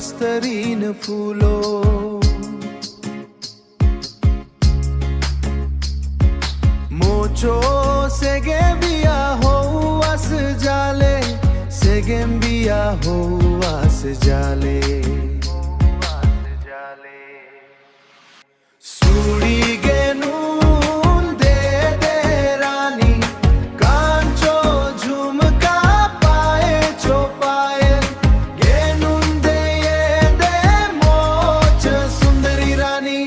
बस्तरीन फूलो। मोचो सेगेम्बिया हो आस जाले, सेगेम्बिया हो आस जाले। सूड़ी गेनून दे दे रानी, कांचो झुमका पाए चो पाए। गेनून दे ये दे मोच सुंदरी रानी।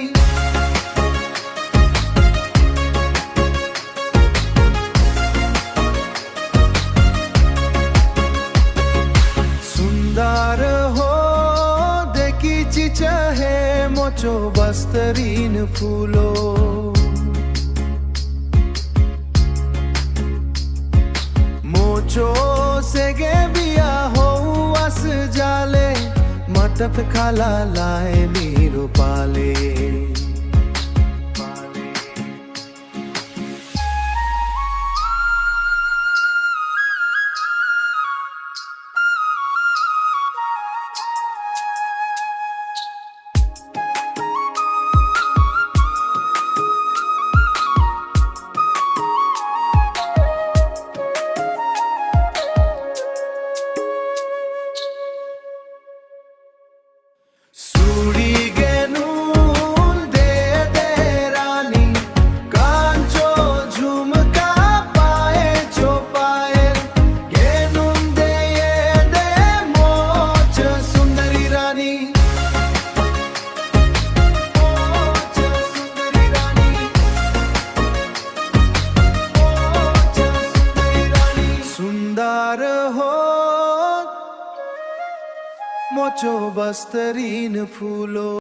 सुंदर हो देखी चिचहे मोचो बस्तरीन फूलो। मोचो सेगेम्बिया हो आस जाले, मटत खाला लाए नीरो पाले। सूड़ी गेनून दे दे रानी, कांचो झुमका पाए चो पाए। गेनून दे ये दे मोच सुंदरी रानी। मोच सुंदरी रानी, मोच सुंदरी रानी। सुंदर हो मोचो बस्तरीन फूलो।